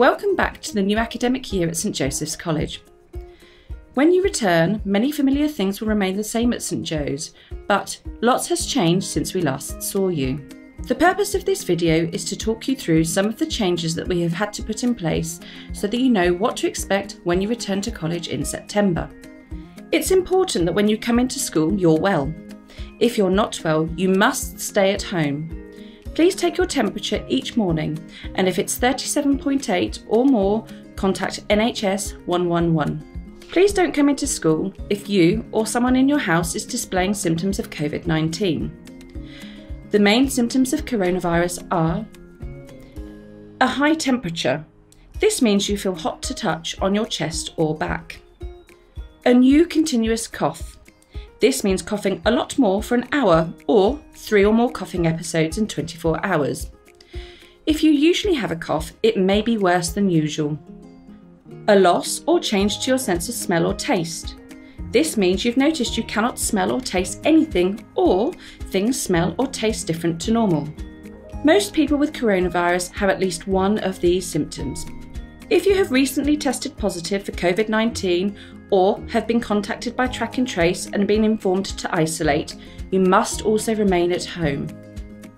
Welcome back to the new academic year at St Joseph's College. When you return, many familiar things will remain the same at St Joe's, but lots has changed since we last saw you. The purpose of this video is to talk you through some of the changes that we have had to put in place so that you know what to expect when you return to college in September. It's important that when you come into school, you're well. If you're not well, you must stay at home. Please take your temperature each morning, and if it's 37.8 or more, contact NHS 111. Please don't come into school if you or someone in your house is displaying symptoms of COVID-19. The main symptoms of coronavirus are a high temperature. This means you feel hot to touch on your chest or back. A new continuous cough. This means coughing a lot more for an hour or 3 or more coughing episodes in 24 hours. If you usually have a cough, it may be worse than usual. A loss or change to your sense of smell or taste. This means you've noticed you cannot smell or taste anything, or things smell or taste different to normal. Most people with coronavirus have at least one of these symptoms. If you have recently tested positive for COVID-19 or have been contacted by Track and Trace and been informed to isolate, you must also remain at home.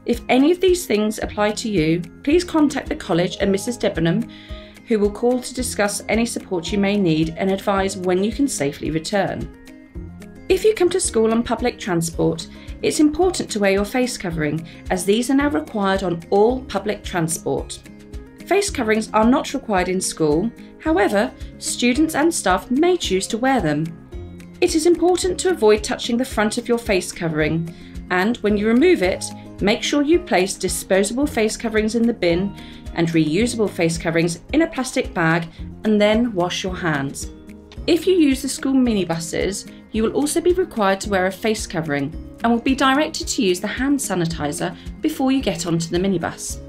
If any of these things apply to you, please contact the college and Mrs. Debenham, who will call to discuss any support you may need and advise when you can safely return. If you come to school on public transport, it's important to wear your face covering, as these are now required on all public transport. Face coverings are not required in school, however, students and staff may choose to wear them. It is important to avoid touching the front of your face covering, and when you remove it, make sure you place disposable face coverings in the bin and reusable face coverings in a plastic bag, and then wash your hands. If you use the school minibuses, you will also be required to wear a face covering and will be directed to use the hand sanitizer before you get onto the minibus.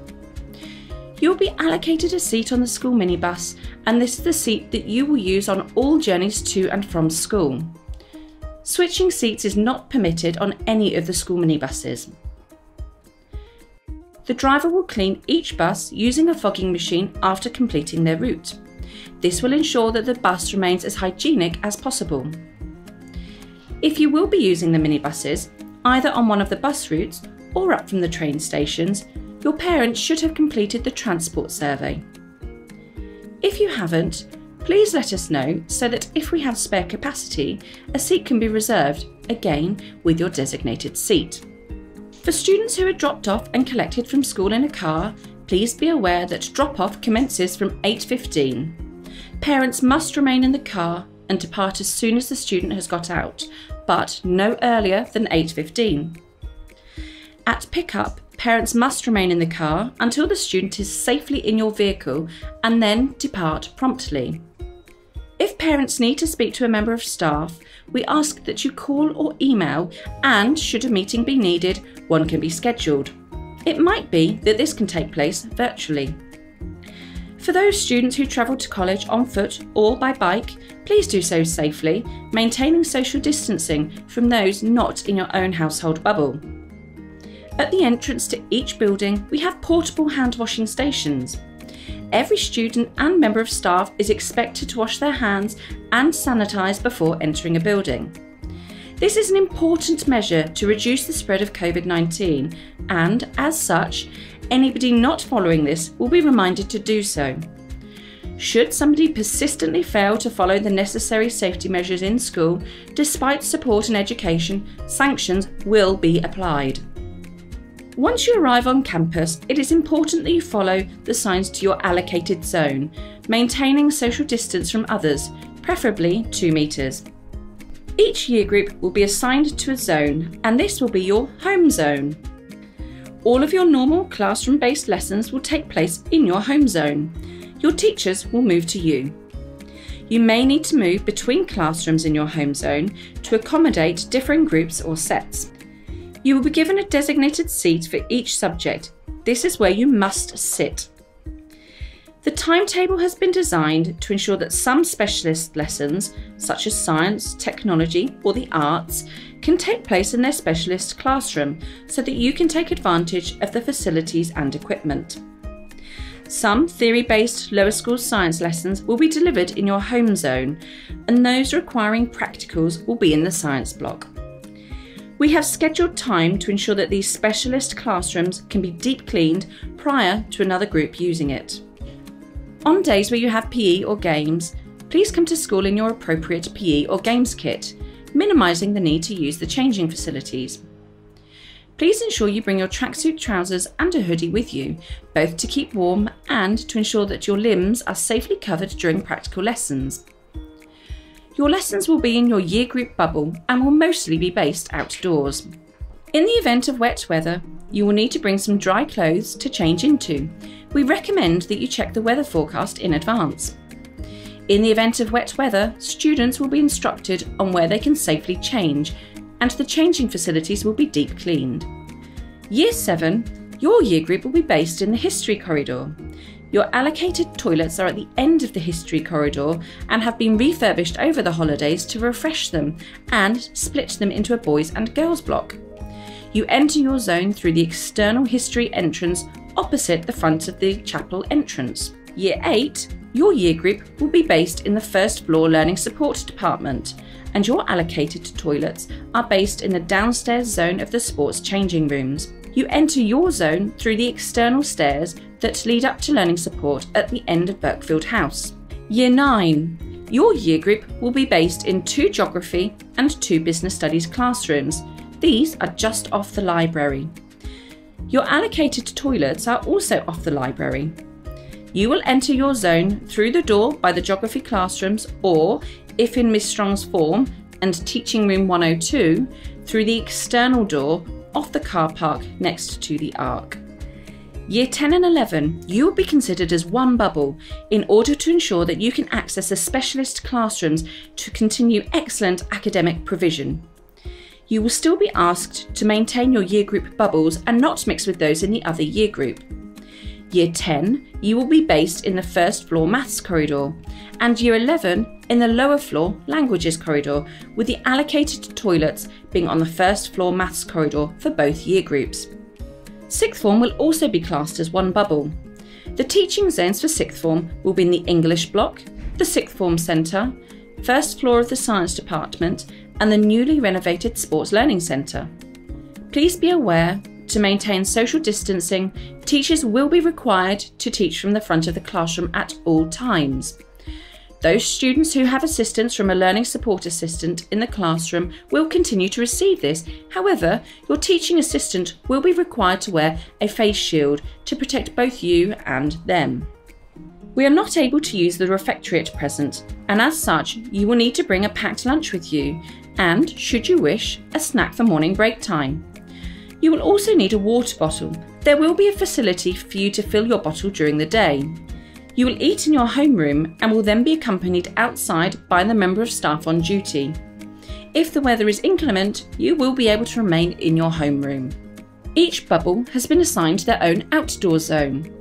You'll be allocated a seat on the school minibus, and this is the seat that you will use on all journeys to and from school. Switching seats is not permitted on any of the school minibuses. The driver will clean each bus using a fogging machine after completing their route. This will ensure that the bus remains as hygienic as possible. If you will be using the minibuses, either on one of the bus routes or up from the train stations, your parents should have completed the transport survey. If you haven't, please let us know so that if we have spare capacity, a seat can be reserved, again with your designated seat. For students who are dropped off and collected from school in a car, please be aware that drop-off commences from 8:15. Parents must remain in the car and depart as soon as the student has got out, but no earlier than 8:15. At pick-up, parents must remain in the car until the student is safely in your vehicle and then depart promptly. If parents need to speak to a member of staff, we ask that you call or email, and should a meeting be needed, one can be scheduled. It might be that this can take place virtually. For those students who travel to college on foot or by bike, please do so safely, maintaining social distancing from those not in your own household bubble. At the entrance to each building, we have portable hand washing stations. Every student and member of staff is expected to wash their hands and sanitise before entering a building. This is an important measure to reduce the spread of COVID-19, and as such, anybody not following this will be reminded to do so. Should somebody persistently fail to follow the necessary safety measures in school, despite support and education, sanctions will be applied. Once you arrive on campus, it is important that you follow the signs to your allocated zone, maintaining social distance from others, preferably 2 metres. Each year group will be assigned to a zone, and this will be your home zone. All of your normal classroom-based lessons will take place in your home zone. Your teachers will move to you. You may need to move between classrooms in your home zone to accommodate differing groups or sets. You will be given a designated seat for each subject. This is where you must sit. The timetable has been designed to ensure that some specialist lessons, such as science, technology or the arts, can take place in their specialist classroom so that you can take advantage of the facilities and equipment. Some theory-based lower school science lessons will be delivered in your home zone, and those requiring practicals will be in the science block. We have scheduled time to ensure that these specialist classrooms can be deep cleaned prior to another group using it. On days where you have PE or games, please come to school in your appropriate PE or games kit, minimising the need to use the changing facilities. Please ensure you bring your tracksuit trousers and a hoodie with you, both to keep warm and to ensure that your limbs are safely covered during practical lessons. Your lessons will be in your year group bubble and will mostly be based outdoors. In the event of wet weather, you will need to bring some dry clothes to change into. We recommend that you check the weather forecast in advance. In the event of wet weather, students will be instructed on where they can safely change, and the changing facilities will be deep cleaned. Year 7, your year group will be based in the history corridor. Your allocated toilets are at the end of the history corridor and have been refurbished over the holidays to refresh them and split them into a boys and girls block. You enter your zone through the external history entrance opposite the front of the chapel entrance. Year 8, your year group will be based in the first floor learning support department, and your allocated toilets are based in the downstairs zone of the sports changing rooms. You enter your zone through the external stairs that lead up to learning support at the end of Birkfield House. Year 9, your year group will be based in 2 geography and 2 business studies classrooms. These are just off the library. Your allocated toilets are also off the library. You will enter your zone through the door by the geography classrooms, or, if in Miss Strong's form and Teaching Room 102, through the external door off the car park next to the Arc. Year 10 and 11, you will be considered as one bubble in order to ensure that you can access the specialist classrooms to continue excellent academic provision. You will still be asked to maintain your year group bubbles and not mix with those in the other year group. Year 10, you will be based in the first floor maths corridor, and Year 11 in the lower floor languages corridor, with the allocated toilets being on the first floor maths corridor for both year groups. Sixth form will also be classed as one bubble. The teaching zones for sixth form will be in the English block, the sixth form centre, first floor of the science department, and the newly renovated sports learning centre. Please be aware, to maintain social distancing, teachers will be required to teach from the front of the classroom at all times. Those students who have assistance from a learning support assistant in the classroom will continue to receive this. However, your teaching assistant will be required to wear a face shield to protect both you and them. We are not able to use the refectory at present, and as such, you will need to bring a packed lunch with you, and, should you wish, a snack for morning break time. You will also need a water bottle. There will be a facility for you to fill your bottle during the day. You will eat in your homeroom and will then be accompanied outside by the member of staff on duty. If the weather is inclement, you will be able to remain in your homeroom. Each bubble has been assigned their own outdoor zone.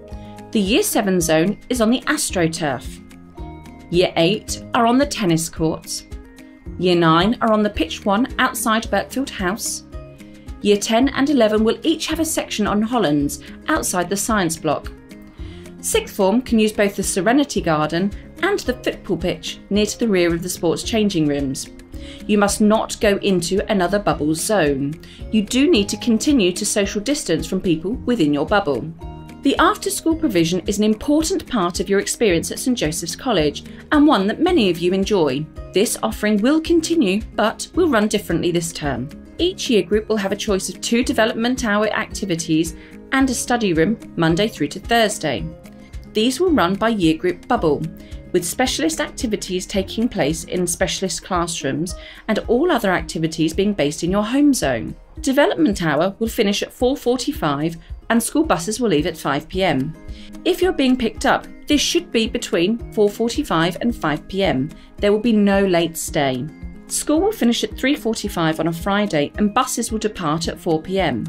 The Year 7 zone is on the AstroTurf. Year 8 are on the tennis courts. Year 9 are on the pitch 1 outside Birkfield House. Year 10 and 11 will each have a section on Hollands outside the science block. Sixth form can use both the Serenity Garden and the football pitch near to the rear of the sports changing rooms. You must not go into another bubble zone. You do need to continue to social distance from people within your bubble. The after-school provision is an important part of your experience at St Joseph's College, and one that many of you enjoy. This offering will continue, but will run differently this term. Each year group will have a choice of 2 development hour activities and a study room Monday through to Thursday. These will run by year group bubble, with specialist activities taking place in specialist classrooms and all other activities being based in your home zone. Development hour will finish at 4:45 and school buses will leave at 5 p.m. If you're being picked up, this should be between 4:45 and 5 p.m. There will be no late stay. School will finish at 3:45 on a Friday and buses will depart at 4 p.m.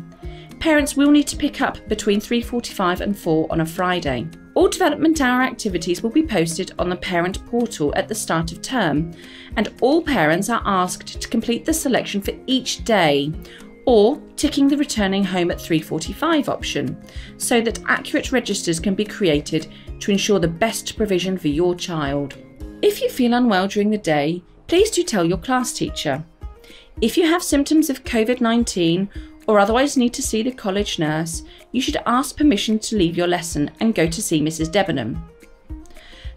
Parents will need to pick up between 3:45 and 4 on a Friday. All development hour activities will be posted on the parent portal at the start of term, and all parents are asked to complete the selection for each day. or ticking the returning home at 3:45 option, so that accurate registers can be created to ensure the best provision for your child. If you feel unwell during the day, please do tell your class teacher. If you have symptoms of COVID-19 or otherwise need to see the college nurse, you should ask permission to leave your lesson and go to see Mrs. Debenham.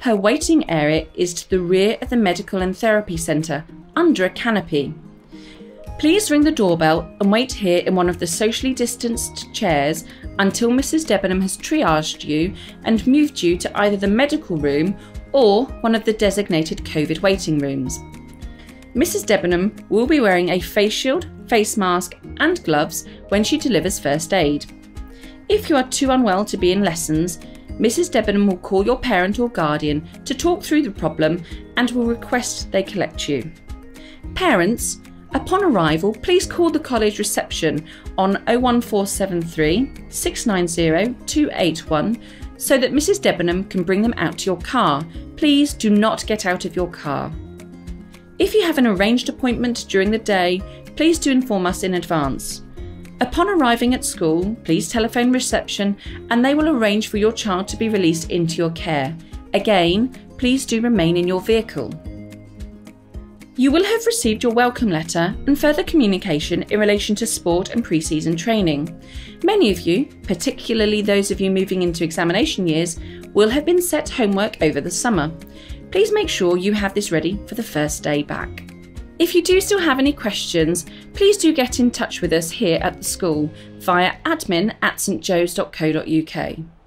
Her waiting area is to the rear of the Medical and Therapy Centre, under a canopy. Please ring the doorbell and wait here in one of the socially distanced chairs until Mrs. Debenham has triaged you and moved you to either the medical room or one of the designated COVID waiting rooms. Mrs. Debenham will be wearing a face shield, face mask and gloves when she delivers first aid. If you are too unwell to be in lessons, Mrs. Debenham will call your parent or guardian to talk through the problem and will request they collect you. Parents, upon arrival, please call the college reception on 01473 690 281 so that Mrs. Debenham can bring them out to your car. Please do not get out of your car. If you have an arranged appointment during the day, please do inform us in advance. Upon arriving at school, please telephone reception and they will arrange for your child to be released into your care. Again, please do remain in your vehicle. You will have received your welcome letter and further communication in relation to sport and pre-season training. Many of you, particularly those of you moving into examination years, will have been set homework over the summer. Please make sure you have this ready for the first day back. If you do still have any questions, please do get in touch with us here at the school via admin@stjoes.co.uk.